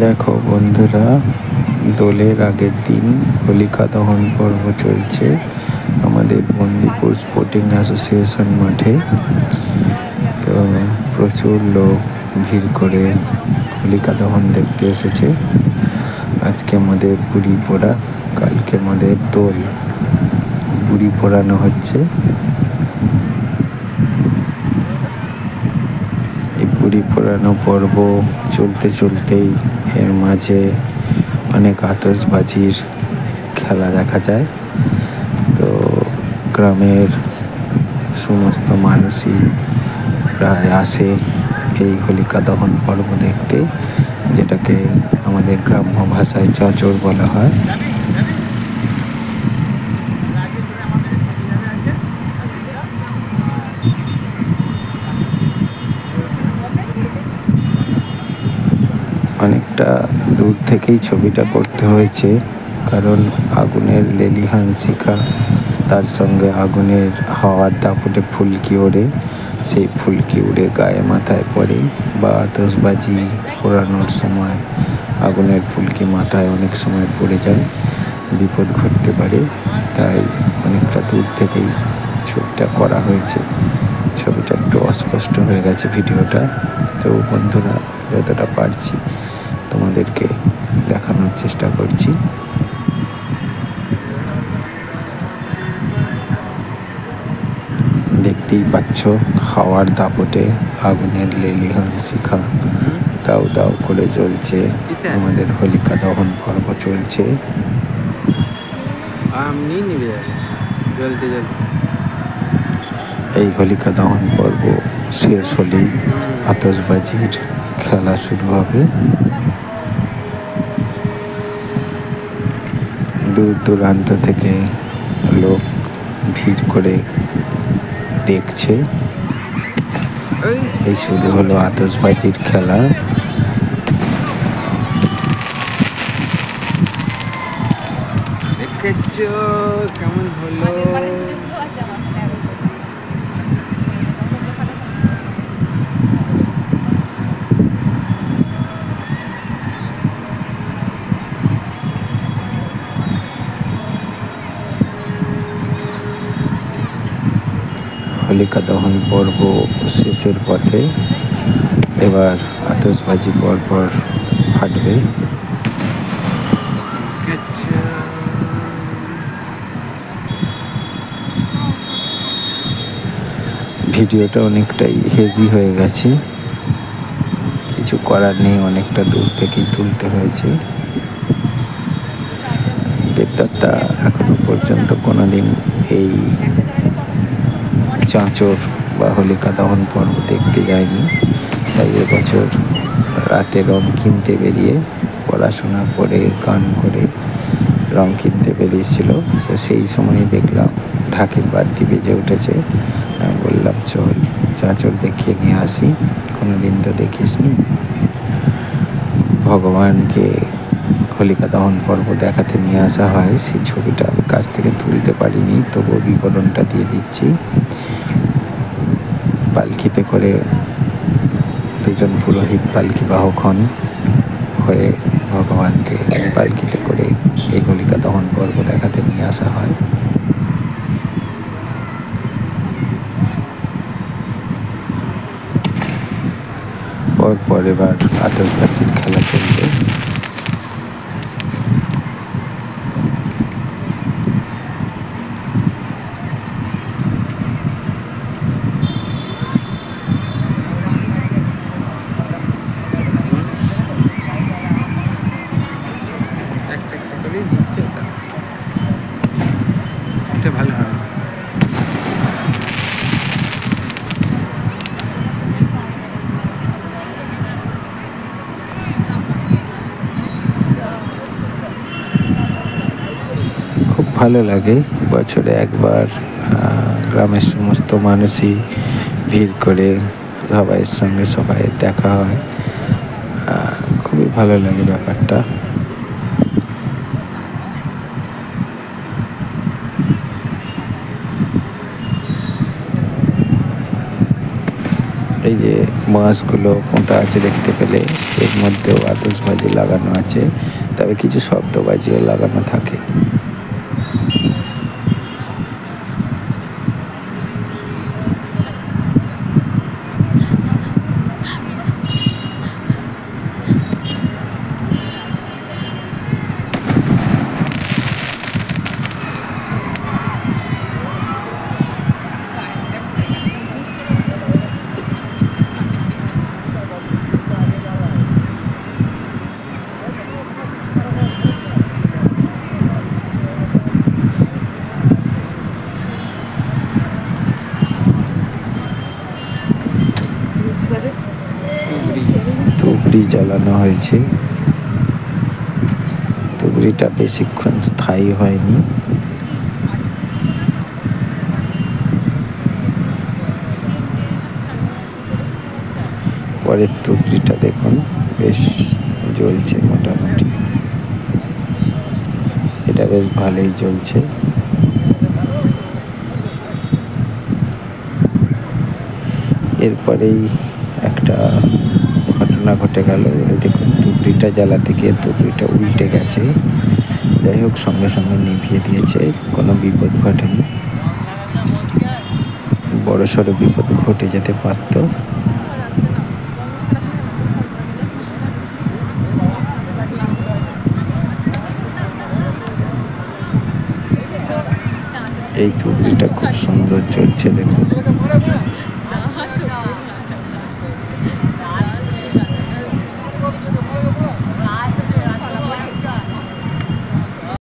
দেখো বন্ধুরা, দোলের আগের দিন হোলিকা দহন পর্ব চলছে আমাদের বন্দিপুর স্পোর্টিং অ্যাসোসিয়েশন মাঠে। তো প্রচুর লোক ভিড় করে হোলিকা দহন দেখতে এসেছে। আজকে আমাদের বুড়ি পোড়া, কালকে আমাদের দোল। বুড়ি পোড়ানো হচ্ছে। এই বুড়ি পোড়ানো পর্ব চলতে চলতেই এর মাঝে অনেক আতশবাজির খেলা দেখা যায়। তো গ্রামের সমস্ত মানুষই প্রায় আসে এই হোলিকা দহন পর্ব দেখতে, যেটাকে আমাদের গ্রাম্য ভাষায় চাঁচর বলা হয়। অনেকটা দূর থেকেই ছবিটা করতে হয়েছে, কারণ আগুনের লেলিহান শিখা, তার সঙ্গে আগুনের হাওয়ার দাপটে ফুলকি ওড়ে, সেই ফুলকি উড়ে গায়ে মাথায় পড়ে, বা আতশবাজি পোড়ানোর সময় আগুনের ফুলকি মাথায় অনেক সময় পড়ে যায়, বিপদ ঘটতে পারে। তাই অনেকটা দূর থেকেই ছবিটা করা হয়েছে। ছবিটা একটু অস্পষ্ট হয়ে গেছে ভিডিওটা। তো বন্ধুরা, যতটা পারছি তোমাদেরকে দেখানোর চেষ্টা করছি। দেখতেই পাচ্ছ, হাওয়ার দাপটে আগুনের লেলিহান শিখা দাউ দাউ করে জ্বলছে। আমাদের হোলিকা দহন পর্ব চলছে। এই হোলিকা দহন পর্ব শেষ হলেই আতশবাজির খেলা শুরু হবে। দূর দূরান্ত থেকে লোক ভিড় করে দেখছে। এই শুরু হলো আতশবাজির খেলা। কেমন হলো? হোলিকা দহন পর্ব শেষের পথে। এবার আতশবাজি পরপর ফাটবে। ভিডিওটা অনেকটাই হেজি হয়ে গেছে, কিছু করার নেই, অনেকটা দূর থেকেই তুলতে হয়েছে। দেবদত্তা এখনো পর্যন্ত কোনোদিন এই চাঁচর বা হোলিকা দহন পর্ব দেখতে যায়নি। তাই এবছর রাতে রং কিনতে বেরিয়ে, পড়াশোনা করে গান করে রং কিনতে বেরিয়েছিল। তো সেই সময় দেখলাম ঢাকের বাদ্যি বেজে উঠেছে। আমি বললাম, চল চাঁচর দেখিয়ে নিয়ে আসি, কোনোদিন তো দেখিসনি। ভগবানকে হোলিকা দহন পর্ব দেখাতে নিয়ে আসা হয়, সেই ছবিটা আমি কাছ থেকে তুলতে পারিনি, তবুও বিবরণটা দিয়ে দিচ্ছি। পালকিতে করে দুজন পুরোহিত পালকি বাহক হন, হয়ে ভগবানকে পালকিতে করে এই হোলিকা দহন পর্ব দেখাতে নিয়ে আসা হয়। পরপর এবার আতশবাজির খেলা চলবে। ভালো হয়। খুব ভালো লাগে, বছরে একবার গ্রামের সমস্ত মানুষই ভিড় করে সবাইয়ের সঙ্গে সবাইয়ের দেখা হয়। খুবই ভালো লাগে ব্যাপারটা। এই যে বাঁশগুলো পোঁতা আছে দেখতে পেলে। এর মধ্যেও আতশবাজি লাগানো আছে, তবে কিছু শব্দবাজিও লাগানো থাকে। তুবড়ি জ্বালানো হয়েছে। তুবড়িটা বেশিক্ষণ স্থায়ী হয়নি। পরের তুবড়িটা দেখুন, বেশ জ্বলছে মোটামুটি। এটা বেশ ভালোই জ্বলছে। এরপরেই একটা ঘটনা ঘটে গেল। দেখুন, তুবড়িটা জ্বালাতে গিয়ে তুবড়িটা উল্টে গেছে। যাই হোক, সঙ্গে সঙ্গে নিভিয়ে দিয়েছে, কোনো বিপদ ঘটেনি। বড়সড় বিপদ ঘটে যেতে পারত। এই তুবড়িটা খুব সুন্দর জ্বলছে দেখুন।